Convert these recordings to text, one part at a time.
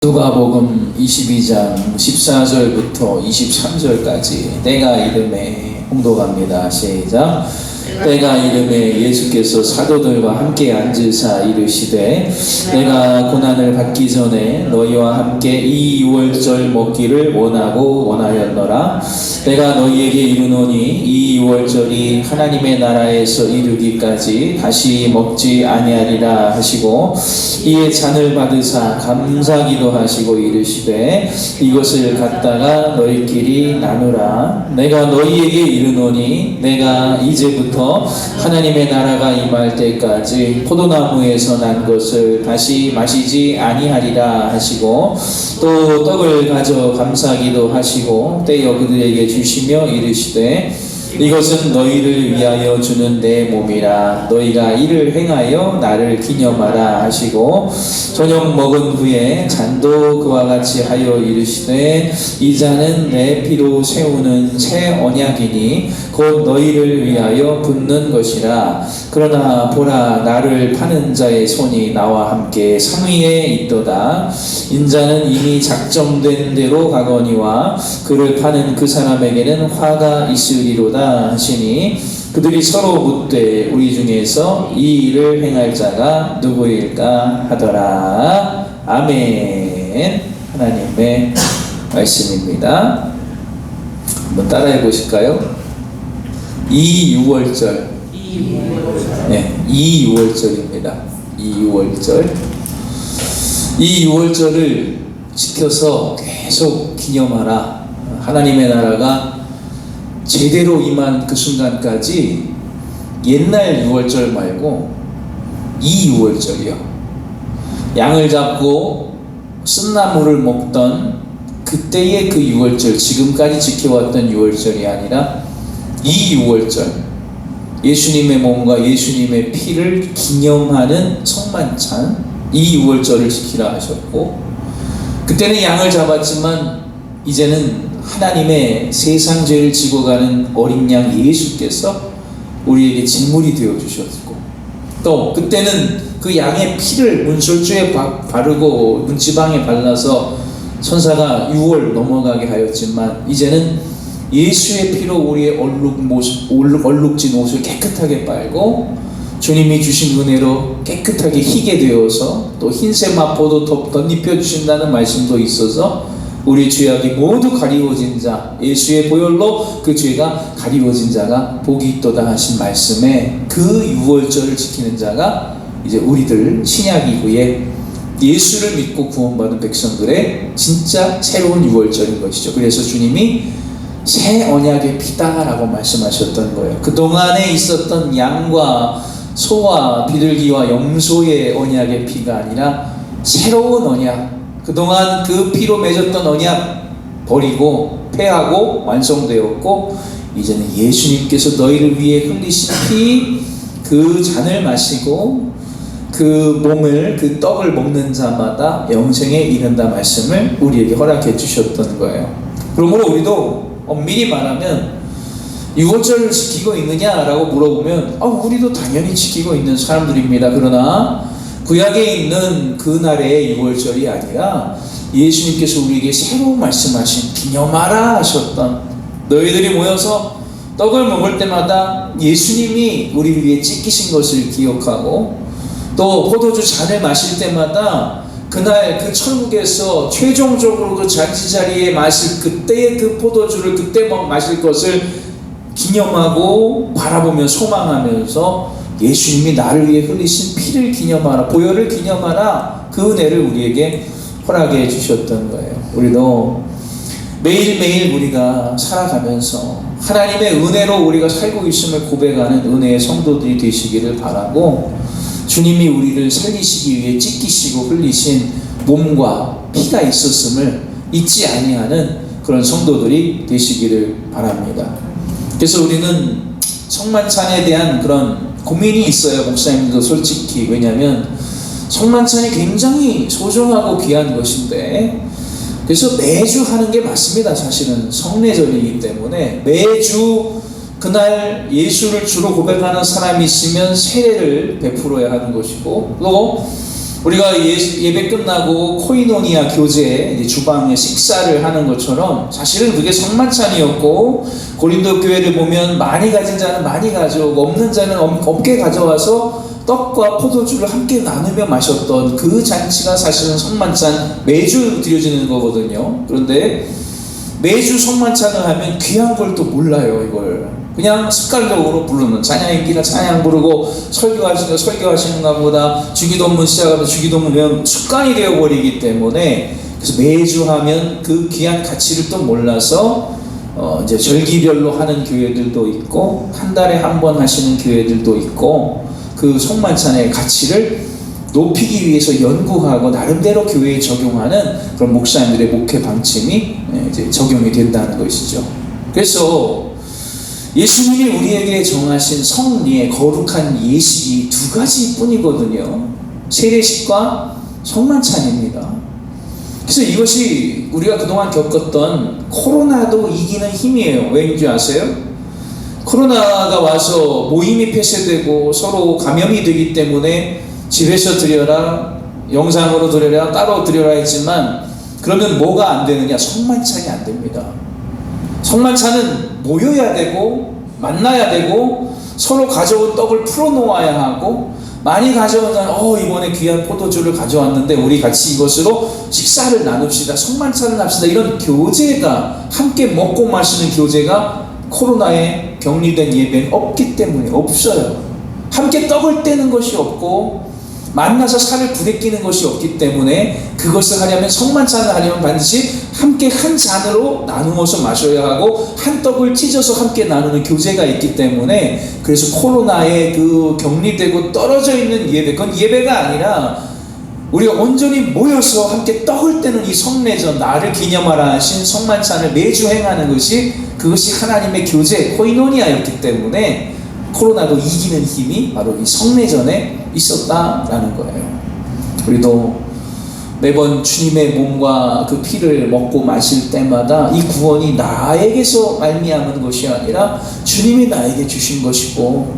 누가복음 22장 14절부터 23절까지 때가 이름에 홍독합니다. 시작. 때가 이름에 예수께서 사도들과 함께 앉으사 이르시되 내가 고난을 받기 전에 너희와 함께 이 유월절 먹기를 원하였노라. 내가 너희에게 이르노니 이 유월절이 하나님의 나라에서 이르기까지 다시 먹지 아니하리라 하시고 이에 잔을 받으사 감사기도 하시고 이르시되 이것을 갖다가 너희끼리 나누라. 내가 너희에게 이르노니 내가 이제부터 하나님의 나라가 임할 때까지 포도나무에서 난 것을 다시 마시지 아니하리라 하시고 또 떡을 가져 감사기도 하시고 떼어 그들에게 주시며 이르시되 이것은 너희를 위하여 주는 내 몸이라. 너희가 이를 행하여 나를 기념하라 하시고 저녁 먹은 후에 잔도 그와 같이 하여 이르시되 이 잔은 내 피로 세우는 새 언약이니 곧 너희를 위하여 붓는 것이라. 그러나 보라, 나를 파는 자의 손이 나와 함께 상 위에 있도다. 인자는 이미 작정된 대로 가거니와 그를 파는 그 사람에게는 화가 있으리로다 하시니 그들이 서로 묻되 우리 중에서 이 일을 행할 자가 누구일까 하더라. 아멘. 하나님의 말씀입니다. 한번 따라해 보실까요? 이 유월절. 네, 이 유월절입니다. 이 유월절. 이 유월절을 지켜서 계속 기념하라. 하나님의 나라가 제대로 임한 그 순간까지 옛날 유월절 말고 이 유월절이요. 양을 잡고 쓴나물을 먹던 그때의 그 유월절, 지금까지 지켜왔던 유월절이 아니라 이 유월절, 예수님의 몸과 예수님의 피를 기념하는 성만찬, 이 유월절을 지키라 하셨고, 그때는 양을 잡았지만 이제는 하나님의 세상 죄를 지고 가는 어린 양 예수께서 우리에게 제물이 되어 주셨고, 또 그때는 그 양의 피를 문설주에 바르고 문지방에 발라서 천사가 6월 넘어가게 하였지만 이제는 예수의 피로 우리의 얼룩진 옷을 깨끗하게 빨고 주님이 주신 은혜로 깨끗하게 희게 되어서 또 흰색 마포도 덧입혀 주신다는 말씀도 있어서 우리 죄악이 모두 가리워진 자, 예수의 보혈로 그 죄가 가리워진 자가 복이 있도다 하신 말씀에 그 유월절을 지키는 자가 이제 우리들 신약 이후에 예수를 믿고 구원받은 백성들의 진짜 새로운 유월절인 것이죠. 그래서 주님이 새 언약의 피다라고 말씀하셨던 거예요. 그동안에 있었던 양과 소와 비둘기와 염소의 언약의 피가 아니라 새로운 언약, 그동안 그 피로 맺었던 언약 버리고 폐하고 완성되었고 이제는 예수님께서 너희를 위해 흘리신 피, 그 잔을 마시고 그 몸을, 그 떡을 먹는 자마다 영생에 이른다 말씀을 우리에게 허락해 주셨던 거예요. 그러므로 우리도 엄밀히 말하면 유월절을 지키고 있느냐라고 물어보면 우리도 당연히 지키고 있는 사람들입니다. 그러나 구약에 있는 그날의 유월절이 아니라 예수님께서 우리에게 새로 말씀하신 기념하라 하셨던, 너희들이 모여서 떡을 먹을 때마다 예수님이 우리를 위해 찢기신 것을 기억하고 또 포도주 잔을 마실 때마다 그날 그 천국에서 최종적으로 그 잔치자리에 마실 그때의 그 포도주를 그때 마실 것을 기념하고 바라보며 소망하면서 예수님이 나를 위해 흘리신 피를 기념하라, 보혈을 기념하라, 그 은혜를 우리에게 허락해 주셨던 거예요. 우리도 매일매일 우리가 살아가면서 하나님의 은혜로 우리가 살고 있음을 고백하는 은혜의 성도들이 되시기를 바라고, 주님이 우리를 살리시기 위해 찢기시고 흘리신 몸과 피가 있었음을 잊지 아니하는 그런 성도들이 되시기를 바랍니다. 그래서 우리는 성만찬에 대한 그런 고민이 있어요. 목사님들도 솔직히. 왜냐하면 성만찬이 굉장히 소중하고 귀한 것인데, 그래서 매주 하는 게 맞습니다. 사실은 성례절이기 때문에 매주 그날 예수를 주로 고백하는 사람이 있으면 세례를 베풀어야 하는 것이고, 또 우리가 예배 끝나고 코이노니아 교제 이제 주방에 식사를 하는 것처럼 사실은 그게 성만찬이었고, 고린도 교회를 보면 많이 가진 자는 많이 가져오고 없는 자는 없게 가져와서 떡과 포도주를 함께 나누며 마셨던 그 잔치가 사실은 성만찬 매주 드려지는 거거든요. 그런데 매주 성만찬을 하면 귀한 걸 또 몰라요. 이걸 그냥 습관적으로 부르는, 찬양인기나 찬양 부르고 설교하시는가 보다, 주기도문 시작하면 주기도문 외우면 습관이 되어버리기 때문에, 그래서 매주 하면 그 귀한 가치를 또 몰라서 이제 절기별로 하는 교회들도 있고 한 달에 한 번 하시는 교회들도 있고, 그 성만찬의 가치를 높이기 위해서 연구하고 나름대로 교회에 적용하는 그런 목사님들의 목회 방침이 이제 적용이 된다는 것이죠. 그래서 예수님이 우리에게 정하신 성리의 거룩한 예식이 두 가지뿐이거든요. 세례식과 성만찬입니다. 그래서 이것이 우리가 그동안 겪었던 코로나도 이기는 힘이에요. 왜인지 아세요? 코로나가 와서 모임이 폐쇄되고 서로 감염이 되기 때문에 집에서 드려라, 영상으로 드려라, 따로 드려라 했지만, 그러면 뭐가 안 되느냐? 성만찬이 안 됩니다. 성만찬은 모여야 되고 만나야 되고 서로 가져온 떡을 풀어놓아야 하고, 많이 가져온 자는 이번에 귀한 포도주를 가져왔는데 우리 같이 이것으로 식사를 나눕시다, 성만찬을 합시다, 이런 교제가, 함께 먹고 마시는 교제가 코로나에 격리된 예배는 없기 때문에 없어요. 함께 떡을 떼는 것이 없고 만나서 살을 부대끼는 것이 없기 때문에, 그것을 하려면, 성만찬을 하려면 반드시 함께 한 잔으로 나누어서 마셔야 하고 한 떡을 찢어서 함께 나누는 교제가 있기 때문에, 그래서 코로나에 그 격리되고 떨어져 있는 예배, 그건 예배가 아니라 우리가 온전히 모여서 함께 떡을 떼는 이 성례전, 나를 기념하라 하신 성만찬을 매주 행하는 것이, 그것이 하나님의 교제, 코이노니아였기 때문에 코로나도 이기는 힘이 바로 이 성례전에 있었다라는 거예요. 우리도 매번 주님의 몸과 그 피를 먹고 마실 때마다 이 구원이 나에게서 말미암은 것이 아니라 주님이 나에게 주신 것이고,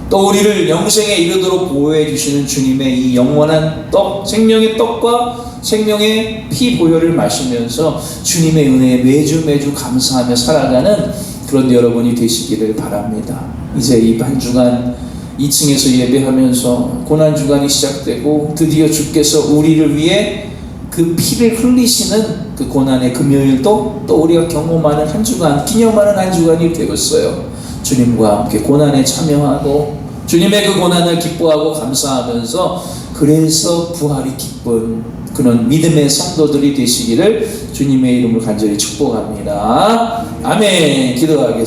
또 우리를 영생에 이르도록 보호해 주시는 주님의 이 영원한 떡, 생명의 떡과 생명의 피 보혈을 마시면서 주님의 은혜에 매주 감사하며 살아가는 그런 여러분이 되시기를 바랍니다. 이제 이 한 주간 2층에서 예배하면서 고난주간이 시작되고, 드디어 주께서 우리를 위해 그 피를 흘리시는 그 고난의 금요일도 또 우리가 경험하는 한 주간, 기념하는 한 주간이 되었어요. 주님과 함께 고난에 참여하고 주님의 그 고난을 기뻐하고 감사하면서, 그래서 부활이 기쁜 그런 믿음의 성도들이 되시기를 주님의 이름으로 간절히 축복합니다. 아멘. 기도하겠습니다.